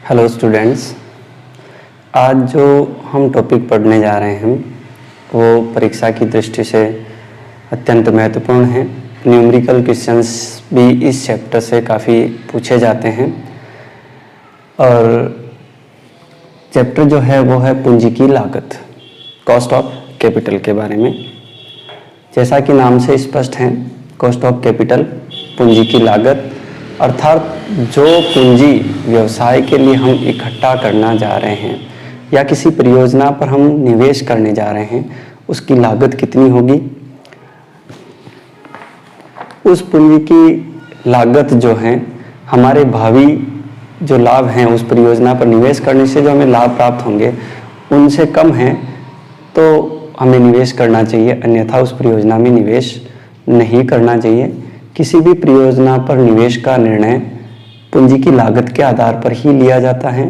Hello students, आज जो हम टॉपिक पढ़ने जा रहे हैं वो परीक्षा की दृष्टि से अत्यंत महत्वपूर्ण है। न्यूमेरिकल क्वेश्चंस भी इस चैप्टर से काफ़ी पूछे जाते हैं और चैप्टर जो है वो है पूंजी की लागत, कॉस्ट ऑफ कैपिटल के बारे में। जैसा कि नाम से स्पष्ट है, कॉस्ट ऑफ कैपिटल पूंजी की लागत, अर्थात जो पूंजी व्यवसाय के लिए हम इकट्ठा करना जा रहे हैं या किसी परियोजना पर हम निवेश करने जा रहे हैं उसकी लागत कितनी होगी। उस पूंजी की लागत जो है हमारे भावी जो लाभ हैं उस परियोजना पर निवेश करने से जो हमें लाभ प्राप्त होंगे उनसे कम है तो हमें निवेश करना चाहिए, अन्यथा उस परियोजना में निवेश नहीं करना चाहिए। किसी भी परियोजना पर निवेश का निर्णय पूंजी की लागत के आधार पर ही लिया जाता है।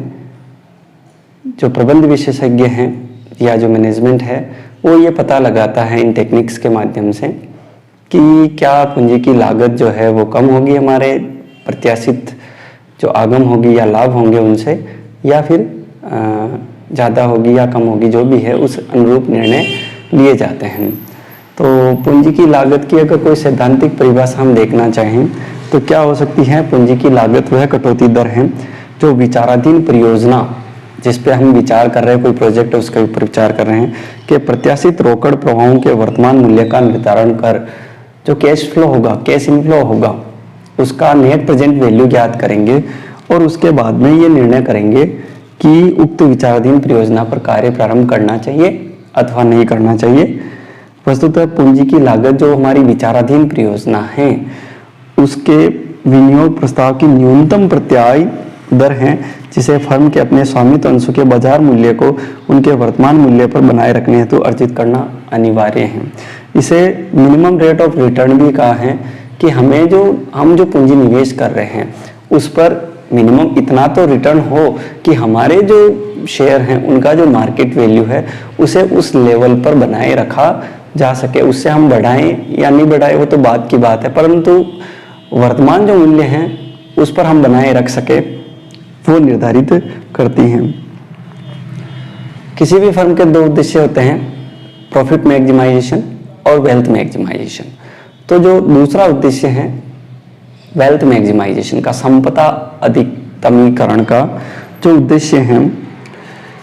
जो प्रबंध विशेषज्ञ हैं या जो मैनेजमेंट है वो ये पता लगाता है इन टेक्निक्स के माध्यम से कि क्या पूंजी की लागत जो है वो कम होगी, हमारे प्रत्याशित जो आगम होगी या लाभ होंगे उनसे, या फिर ज़्यादा होगी या कम होगी, जो भी है उस अनुरूप निर्णय लिए जाते हैं। तो पूंजी की लागत की अगर कोई सैद्धांतिक परिभाषा हम देखना चाहें तो क्या हो सकती है। पूंजी की लागत वह कटौती दर है जो विचाराधीन परियोजना जिस पे हम विचार कर रहे हैं, कोई प्रोजेक्ट है उसके ऊपर विचार कर रहे हैं, कि प्रत्याशित रोकड़ प्रवाहों के वर्तमान मूल्य का निर्धारण कर जो कैश फ्लो होगा, कैश इनफ्लो होगा, उसका नेट प्रेजेंट वैल्यू ज्ञात करेंगे और उसके बाद में ये निर्णय करेंगे कि उक्त विचाराधीन परियोजना पर कार्य प्रारंभ करना चाहिए अथवा नहीं करना चाहिए। वस्तुतः पूंजी की लागत जो हमारी विचाराधीन परियोजना है उसके विनियोग प्रस्ताव की न्यूनतम प्रत्याय दर है, जिसे फर्म के अपने स्वामित्व अंशों के बाजार मूल्य को उनके वर्तमान मूल्य पर बनाए रखने हेतु अर्जित करना अनिवार्य है। इसे मिनिमम रेट ऑफ रिटर्न भी कहा है कि हम जो पूंजी निवेश कर रहे हैं उस पर मिनिमम इतना तो रिटर्न हो कि हमारे जो शेयर हैं उनका जो मार्केट वैल्यू है उसे उस लेवल पर बनाए रखा जा सके। उससे हम बढ़ाएं या नहीं बढ़ाएं वो तो बात की बात है, परंतु वर्तमान जो मूल्य हैं उस पर हम बनाए रख सके वो निर्धारित करती हैं। किसी भी फर्म के दो उद्देश्य होते हैं, प्रॉफिट मैक्सिमाइजेशन और वेल्थ मैक्सिमाइजेशन। तो जो दूसरा उद्देश्य है वेल्थ मैक्सिमाइजेशन का, संपदा अधिकतमीकरण का जो उद्देश्य है,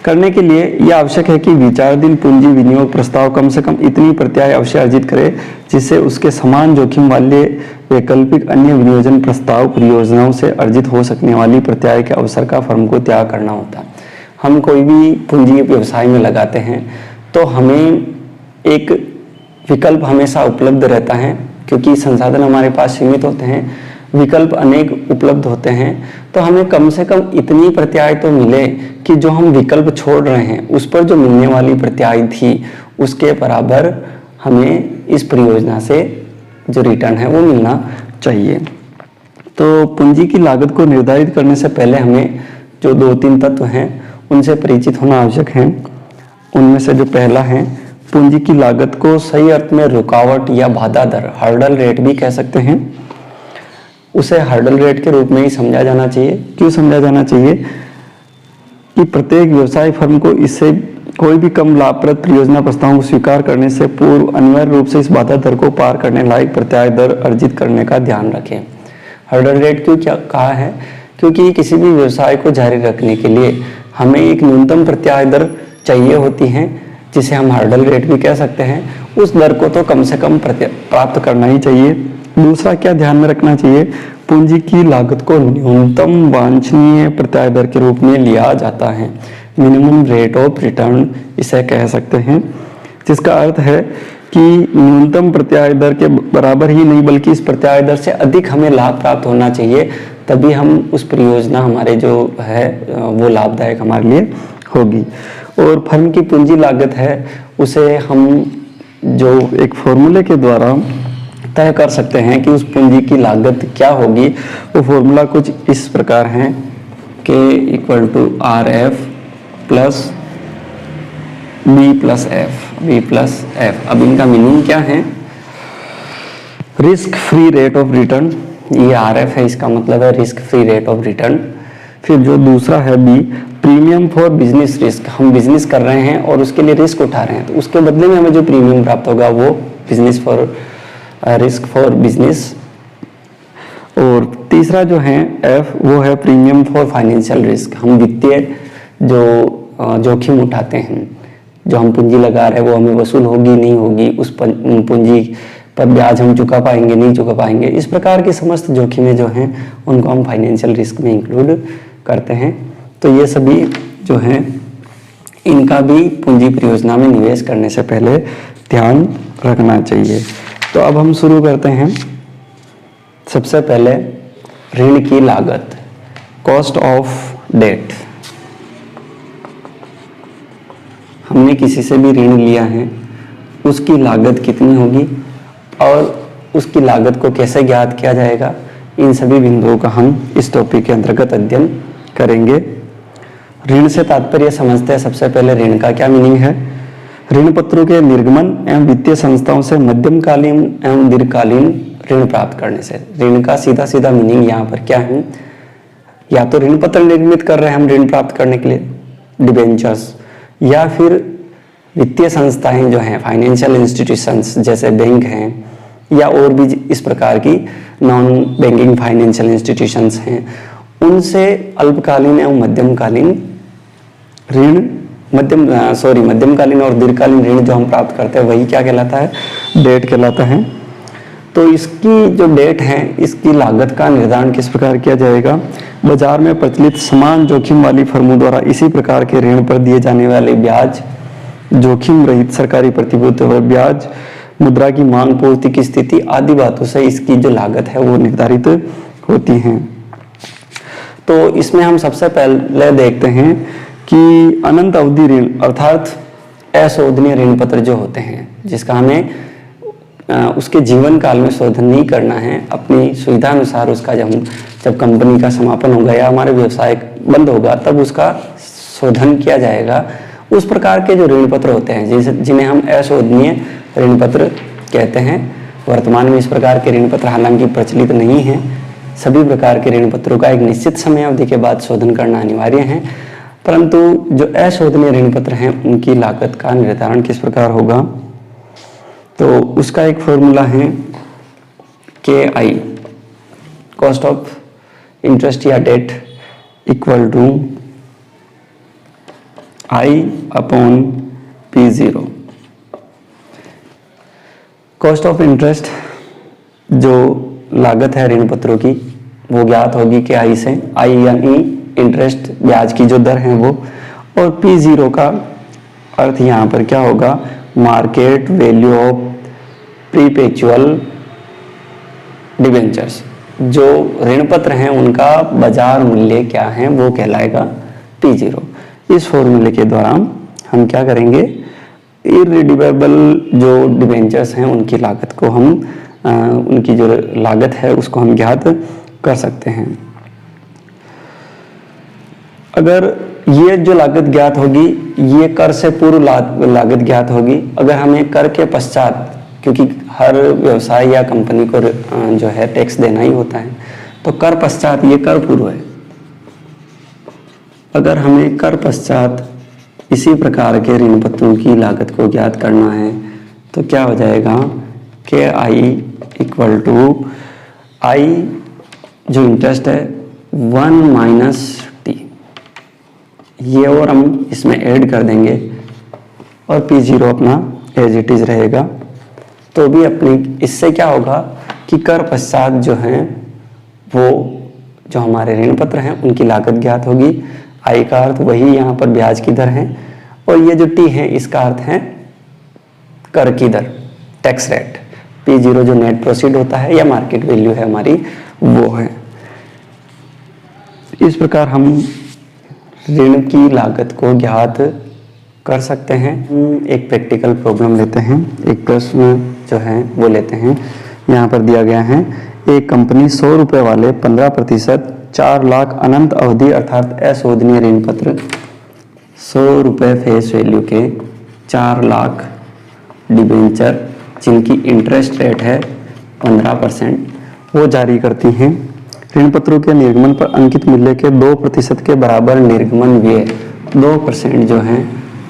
करने के लिए यह आवश्यक है कि विचाराधीन पूंजी विनियोग प्रस्ताव कम से कम इतनी प्रत्याय अवश्य अर्जित करे जिससे उसके समान जोखिम वाले वैकल्पिक अन्य विनियोजन प्रस्ताव परियोजनाओं से अर्जित हो सकने वाली प्रत्याय के अवसर का फर्म को त्याग करना होता है। हम कोई भी पूंजी व्यवसाय में लगाते हैं तो हमें एक विकल्प हमेशा उपलब्ध रहता है, क्योंकि संसाधन हमारे पास सीमित होते हैं, विकल्प अनेक उपलब्ध होते हैं, तो हमें कम से कम इतनी प्रत्याय तो मिले कि जो हम विकल्प छोड़ रहे हैं उस पर जो मिलने वाली प्रत्याय थी उसके बराबर हमें इस परियोजना से जो रिटर्न है वो मिलना चाहिए। तो पूंजी की लागत को निर्धारित करने से पहले हमें जो 2-3 तत्व हैं उनसे परिचित होना आवश्यक है। उनमें से जो पहला है, पूंजी की लागत को सही अर्थ में रुकावट या बाधा दर, हर्डल रेट भी कह सकते हैं, उसे हर्डल रेट के रूप में ही समझा जाना चाहिए। क्यों समझा जाना चाहिए कि प्रत्येक व्यवसाय फर्म को इससे कोई भी कम लाभप्रद परियोजना प्रस्तावों को स्वीकार करने से पूर्व अनिवार्य रूप से इस बाधा दर को पार करने लायक प्रत्याय दर अर्जित करने का ध्यान रखें। हर्डल रेट क्यों क्या कहा है? क्योंकि किसी भी व्यवसाय को जारी रखने के लिए हमें एक न्यूनतम प्रत्याय दर चाहिए होती है, जिसे हम हर्डल रेट भी कह सकते हैं। उस दर को तो कम से कम प्राप्त करना ही चाहिए। दूसरा क्या ध्यान में रखना चाहिए, पूंजी की लागत को न्यूनतम वांछनीय प्रत्याय दर के रूप में लिया जाता है, मिनिमम रेट ऑफ रिटर्न इसे कह सकते हैं, जिसका अर्थ है कि न्यूनतम प्रत्याय दर के बराबर ही नहीं बल्कि इस प्रत्याय दर से अधिक हमें लाभ प्राप्त होना चाहिए, तभी हम उस परियोजना हमारे जो है वो लाभदायक हमारे लिए होगी। और फर्म की पूंजी लागत है उसे हम जो एक फॉर्मूले के द्वारा तय कर सकते हैं कि उस पूंजी की लागत क्या होगी। वो फॉर्मूला कुछ इस प्रकार है, K = RF plus B plus F। अब इनका मीनिंग क्या है? Risk free rate of return, ये RF है, इसका मतलब है risk free rate of return. फिर जो दूसरा है B, premium for business risk, हम बिजनेस कर रहे हैं और उसके लिए रिस्क उठा रहे हैं, तो उसके बदले में हमें जो प्रीमियम प्राप्त होगा वो business for risk for business. और तीसरा जो है एफ, वो है प्रीमियम फॉर फाइनेंशियल रिस्क, हम वित्तीय जो जोखिम उठाते हैं, जो हम पूंजी लगा रहे हैं वो हमें वसूल होगी नहीं होगी, उस पूंजी पर ब्याज हम चुका पाएंगे नहीं चुका पाएंगे, इस प्रकार की समस्त जोखिमें जो हैं उनको हम फाइनेंशियल रिस्क में इंक्लूड करते हैं। तो ये सभी जो हैं इनका भी पूंजी परियोजना में निवेश करने से पहले ध्यान रखना चाहिए। तो अब हम शुरू करते हैं। सबसे पहले ऋण की लागत, कॉस्ट ऑफ डेट। हमने किसी से भी ऋण लिया है, उसकी लागत कितनी होगी और उसकी लागत को कैसे ज्ञात किया जाएगा, इन सभी बिंदुओं का हम इस टॉपिक के अंतर्गत अध्ययन करेंगे। ऋण से तात्पर्य समझते हैं। सबसे पहले ऋण का क्या मीनिंग है। ऋण पत्रों के निर्गमन एवं वित्तीय संस्थाओं से मध्यमकालीन एवं दीर्घकालीन ऋण प्राप्त करने से। ऋण का सीधा सीधा मीनिंग यहाँ पर क्या है, या तो ऋण पत्र निर्मित कर रहे हैं हम ऋण प्राप्त करने के लिए, डिबेंचर्स, या फिर वित्तीय संस्थाएं जो हैं, फाइनेंशियल इंस्टीट्यूशंस जैसे बैंक हैं, या और भी इस प्रकार की नॉन बैंकिंग फाइनेंशियल इंस्टीट्यूशंस हैं, उनसे अल्पकालीन एवं मध्यमकालीन ऋण, मध्यमकालीन और दीर्घकालीन ऋण जो हम प्राप्त करते हैं वही क्या कहलाता है, डेट कहलाता है। तो इसकी जो डेट है, इसकी लागत का निर्धारण किस प्रकार किया जाएगा। बाजार में प्रचलित समान जोखिम वाली फर्मों द्वारा इसी प्रकार के ऋण पर दिए जाने वाले ब्याज, जोखिम रहित सरकारी प्रतिभूतियों पर ब्याज, मुद्रा की मांग पूर्ति की स्थिति आदि बातों से इसकी जो लागत है वो निर्धारित होती है। तो इसमें हम सबसे पहले देखते हैं कि अनंत अवधि ऋण अर्थात अशोधनीय ऋण पत्र जो होते हैं, जिसका हमें उसके जीवन काल में शोधन नहीं करना है, अपनी सुविधा अनुसार उसका जब कंपनी का समापन होगा या हमारे व्यवसाय बंद होगा तब उसका शोधन किया जाएगा, उस प्रकार के जो ऋण पत्र होते हैं जिन्हें हम अशोधनीय ऋण पत्र कहते हैं। वर्तमान में इस प्रकार के ऋण पत्र हालांकि प्रचलित नहीं है। सभी प्रकार के ऋण पत्रों का एक निश्चित समय अवधि के बाद शोधन करना अनिवार्य है, परंतु जो अशोधनीय ऋण पत्र हैं उनकी लागत का निर्धारण किस प्रकार होगा, तो उसका एक फॉर्मूला है KI, कॉस्ट ऑफ इंटरेस्ट या debt, equal to I/P0। Cost of interest जो लागत है ऋण पत्रों की वो ज्ञात होगी KI से, I यानी इंटरेस्ट ब्याज की जो दर है वो, और P0 का अर्थ यहाँ पर क्या होगा, मार्केट वैल्यू ऑफ प्रीपेचुअल डिबेंचर्स। जो ऋण पत्र हैं उनका बाजार मूल्य क्या है वो कहलाएगा P0। इस फॉर्मूले के द्वारा हम क्या करेंगे, इररिडीमेबल जो डिबेंचर्स हैं उनकी लागत को हम उनकी जो लागत है उसको हम ज्ञात कर सकते हैं। अगर ये जो लागत ज्ञात होगी ये कर से पूर्व लागत ज्ञात होगी, अगर हमें कर के पश्चात, क्योंकि हर व्यवसाय या कंपनी को जो है टैक्स देना ही होता है, तो कर पश्चात ये कर पूर्व है। अगर हमें कर पश्चात इसी प्रकार के ऋण पत्रों की लागत को ज्ञात करना है तो क्या हो जाएगा, KI इक्वल टू I जो इंटरेस्ट है 1 - T, ये और हम इसमें ऐड कर देंगे और P0 अपना एज इट इज रहेगा। तो भी अपनी इससे क्या होगा कि कर पश्चात जो है वो जो हमारे ऋण पत्र हैं उनकी लागत ज्ञात होगी। I का अर्थ वही यहाँ पर ब्याज की दर है, और ये जो T है इसका अर्थ है कर की दर, टैक्स रेट। P0 जो नेट प्रोसीड होता है या मार्केट वैल्यू है हमारी वो है। इस प्रकार हम ऋण की लागत को ज्ञात कर सकते हैं। एक प्रैक्टिकल प्रॉब्लम लेते हैं, एक प्रश्न जो है वो लेते हैं। यहाँ पर दिया गया है, एक कंपनी 100 रुपये वाले 15% 4 लाख अनंत अवधि अर्थात अशोधनीय ऋण पत्र 100 रुपये फेस वैल्यू के 4 लाख डिबेंचर जिनकी इंटरेस्ट रेट है 15% वो जारी करती हैं। ऋण पत्रों के निर्गमन पर अंकित मूल्य के 2% के बराबर निर्गमन व्यय, 2% जो है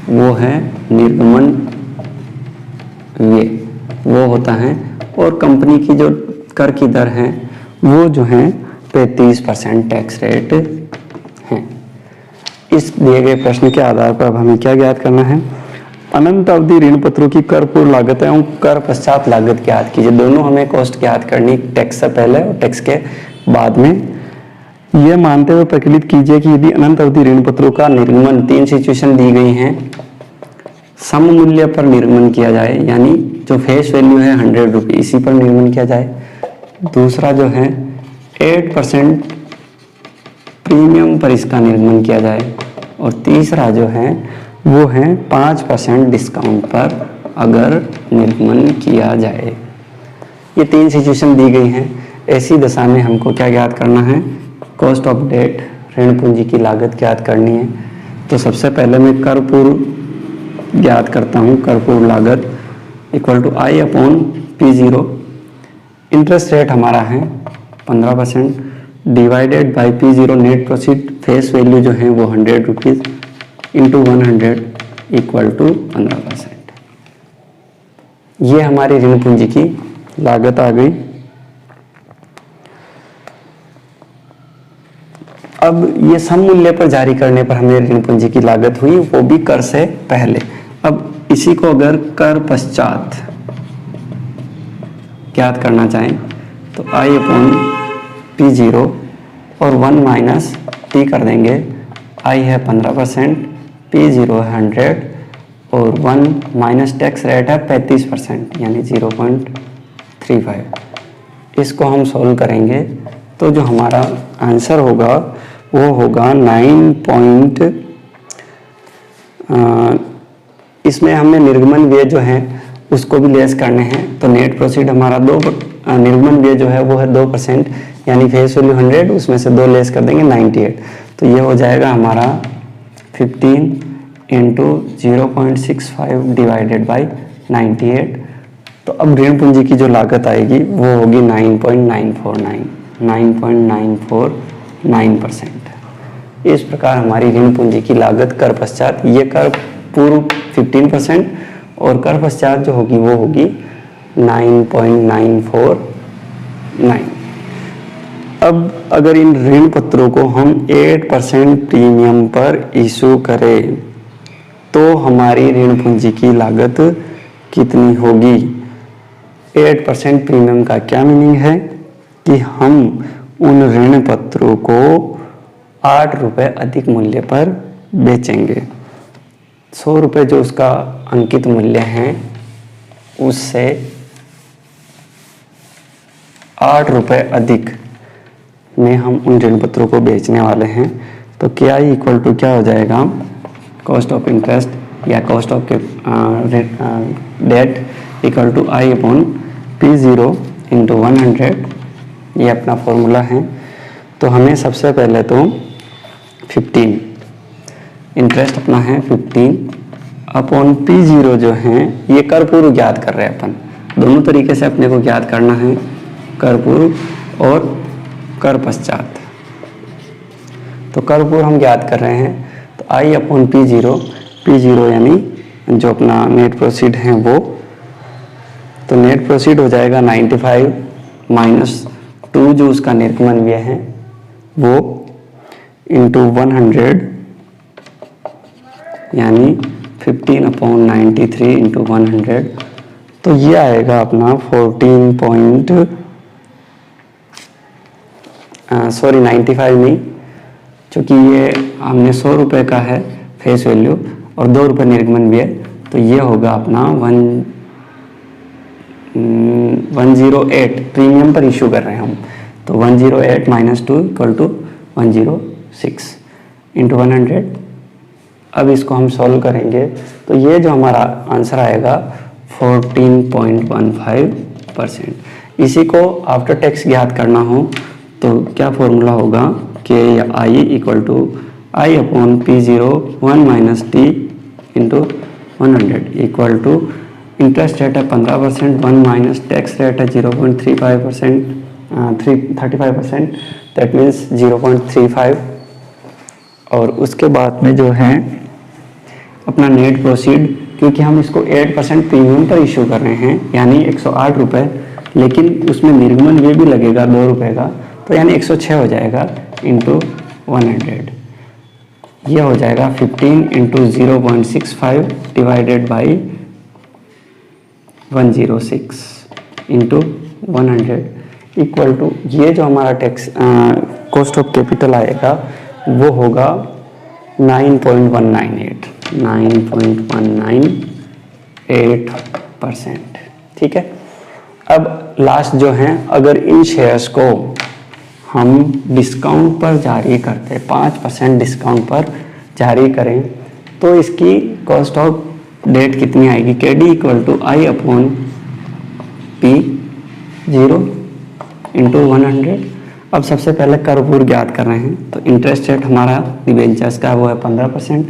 वो है निर्गमन व्यय, वो होता है। और कंपनी की जो कर की दर है वो जो है 35% टैक्स रेट है। इस दिए गए प्रश्न के आधार पर अब हमें क्या ज्ञात करना है? अनंत अवधि ऋण पत्रों की कर पूर्व लागत एवं कर पश्चात लागत ज्ञात कीजिए। दोनों हमें कॉस्ट ज्ञात करनी, टैक्स से पहले और टैक्स के बाद में। यह मानते हुए प्रकलित कीजिए कि यदि अनंत अवधि ऋण पत्रों का निर्गमन 3 सिचुएशन दी गई हैं, सम मूल्य पर निर्गमन किया जाए, यानी जो फेस वैल्यू है 100 रुपये, इसी पर निर्गमन किया जाए। दूसरा जो है 8% प्रीमियम पर इसका निर्गमन किया जाए। और तीसरा जो है वो है 5% डिस्काउंट पर अगर निर्गमन किया जाए। ये 3 सिचुएशन दी गई हैं। ऐसी दशा में हमको क्या ज्ञात करना है? कॉस्ट ऑफ डेट, ऋण पूंजी की लागत ज्ञात करनी है। तो सबसे पहले मैं कर पूर्व ज्ञात करता हूँ। कर पूर्व लागत equal to I upon P0। Interest rate हमारा है 15% divided by P0 net proceed, face value जो है वो 100 रुपीज़ इंटू 100 इक्वल टू 15%। ये हमारी ऋण पूंजी की लागत आ गई। अब ये सम मूल्य पर जारी करने पर हमें ऋण पूंजी की लागत हुई, वो भी कर से पहले। अब इसी को अगर कर पश्चात ज्ञात करना चाहें तो I अपॉन P0 और 1 माइनस T कर देंगे। I है 15%, P0 है 100 और 1 माइनस टैक्स रेट है 35% यानी 0.35। इसको हम सॉल्व करेंगे तो जो हमारा आंसर होगा वो होगा 9 इसमें हमें निर्गमन व्यय जो है उसको भी लेस करने हैं। तो नेट प्रोसीड हमारा निर्गमन व्यय जो है वो है 2%, यानी फेस वैल्यू 100, उसमें से 2 लेस कर देंगे 98। तो ये हो जाएगा हमारा 15 इंटू 0.65 डिवाइडेड बाई 98। तो अब ऋण पूंजी की जो लागत आएगी वो होगी 9.949%। इस प्रकार हमारी ऋण पूंजी की लागत कर पश्चात, ये कर पूर्व 15% और कर पश्चात जो होगी वो होगी 9.949। अब अगर इन ऋण पत्रों को हम 8% प्रीमियम पर इशू करें तो हमारी ऋण पूंजी की लागत कितनी होगी? 8% प्रीमियम का क्या मीनिंग है कि हम उन ऋण पत्रों को 8 रुपये अधिक मूल्य पर बेचेंगे। 100 रुपये जो उसका अंकित मूल्य है उससे 8 रुपये अधिक में हम उन ऋण पत्रों को बेचने वाले हैं। तो क्या इक्वल टू क्या हो जाएगा? कॉस्ट ऑफ इंटरेस्ट या cost of debt equal to I upon P0 into 100। ये अपना फॉर्मूला है। तो हमें सबसे पहले तो 15 इंटरेस्ट अपना है 15 अपॉन P0 जो है ये कर पूर्व ज्ञात कर रहे हैं अपन। दोनों तरीके से अपने को ज्ञात करना है, कर पूर्व और कर पश्चात। तो कर पूर्व हम ज्ञात कर रहे हैं तो I अपॉन P0 यानी जो अपना नेट प्रोसीड है वो, तो नेट प्रोसीड हो जाएगा 95 माइनस 2 जो उसका निर्गमन व्यय है वो इंटू 100 यानी 15 अपॉन 93 इंटू 100। तो ये आएगा अपना 95 नहीं, क्योंकि ये हमने 100 रुपये का है फेस वैल्यू और 2 रुपये निर्गमन व्यय, तो ये होगा अपना 108 प्रीमियम पर इशू कर रहे हैं हम। तो 108 माइनस 2 इक्वल टू 106 इंटू 100। अब इसको हम सॉल्व करेंगे तो ये जो हमारा आंसर आएगा 14.15%। इसी को आफ्टर टैक्स ज्ञात करना हो तो क्या फॉर्मूला होगा कि I equal to I upon P0 1 minus T into 100 equal to interest rate है 15%, 1 माइनस टैक्स रेट है 0.35%, 35%। दैट मीन्स 0.35, और उसके बाद में जो है अपना नेट प्रोसीड, क्योंकि हम इसको 8% प्रीमियम पर इशू कर रहे हैं यानी 108 रुपये, लेकिन उसमें निर्गमन व्यय भी लगेगा 2 रुपये का, तो यानी 106 हो जाएगा इंटू 100। ये हो जाएगा 15 into 0.65 divided by 106 into 100 equal to, ये जो हमारा टैक्स कॉस्ट ऑफ कैपिटल आएगा वो होगा 9.198%। ठीक है। अब लास्ट जो है, अगर इन शेयर्स को हम डिस्काउंट पर जारी करते, 5% डिस्काउंट पर जारी करें, तो इसकी कॉस्ट ऑफ डेट कितनी आएगी? KD equal to I/P0 into 100। अब सबसे पहले कर पूर्व ज्ञात कर रहे हैं, तो इंटरेस्ट रेट हमारा डिबेंचर्स का वो है 15%।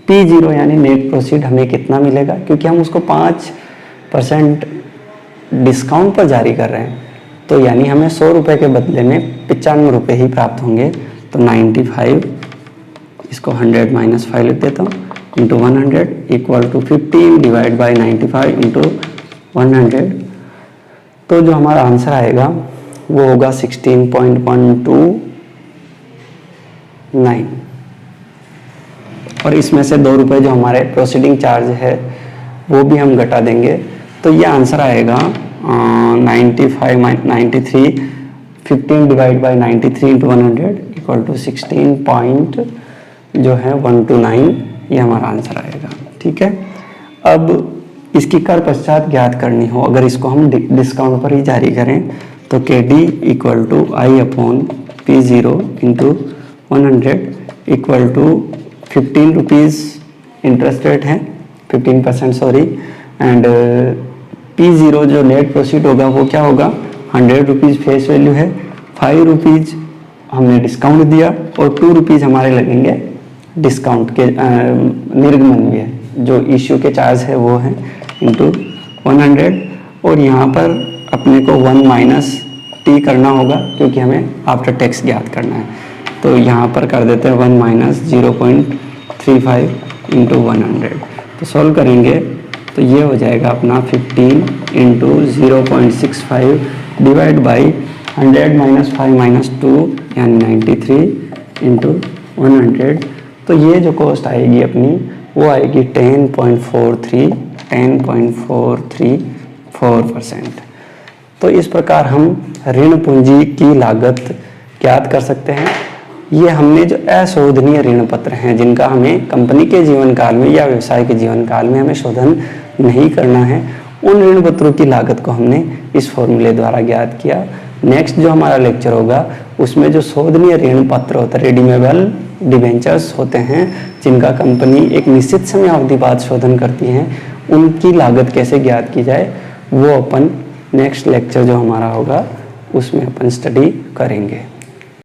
P0 यानी नेट प्रोसीड हमें कितना मिलेगा, क्योंकि हम उसको 5% डिस्काउंट पर जारी कर रहे हैं, तो यानी हमें 100 रुपये के बदले में 95 रुपये ही प्राप्त होंगे। तो 95, इसको 100 माइनस 5 लिख देता हूँ, into 100 equal to 15 divide by 95 into 100। तो जो हमारा आंसर आएगा वो होगा 16.129, और इसमें से 2 रुपये जो हमारे प्रोसीडिंग चार्ज है वो भी हम घटा देंगे, तो ये आंसर आएगा 93 15 divide by 93 into 100 equal to 16.129, ये हमारा आंसर आएगा। ठीक है। अब इसकी कर पश्चात ज्ञात करनी हो, अगर इसको हम डिस्काउंट पर ही जारी करें, तो KD equal to I/P0 into 100 equal to 15 rupees interest rate है, 15% सॉरी, एंड P0 जो नेट प्रोसीड होगा वो क्या होगा? 100 रुपीज़ फेस वैल्यू है, 5 रुपीज़ हमने डिस्काउंट दिया, और 2 रुपीज़ हमारे लगेंगे डिस्काउंट के निर्गमन में जो इश्यू के चार्ज है वो है, इंटू 100, और यहाँ पर अपने को 1 माइनस T करना होगा, क्योंकि हमें आफ्टर टैक्स ज्ञात करना है, तो यहाँ पर कर देते हैं 1 माइनस 0.35 इंटू 100। तो सॉल्व करेंगे तो ये हो जाएगा अपना 15 into 0.65 divide by 100 minus 5 minus 2 यानी 93 इंटू 100। तो ये जो कॉस्ट आएगी अपनी वो आएगी 10.434%। तो इस प्रकार हम ऋण पूंजी की लागत ज्ञात कर सकते हैं। ये हमने जो अशोधनीय ऋण पत्र हैं जिनका हमें कंपनी के जीवन काल में या व्यवसाय के जीवन काल में हमें शोधन नहीं करना है, उन ऋण पत्रों की लागत को हमने इस फॉर्मूले द्वारा ज्ञात किया। नेक्स्ट जो हमारा लेक्चर होगा उसमें जो शोधनीय ऋण पत्र होता है, रिडीमेबल डिबेंचर्स होते हैं जिनका कंपनी एक निश्चित समय अवधि बाद शोधन करती हैं, उनकी लागत कैसे ज्ञात की जाए वो अपन नेक्स्ट लेक्चर जो हमारा होगा उसमें अपन स्टडी करेंगे।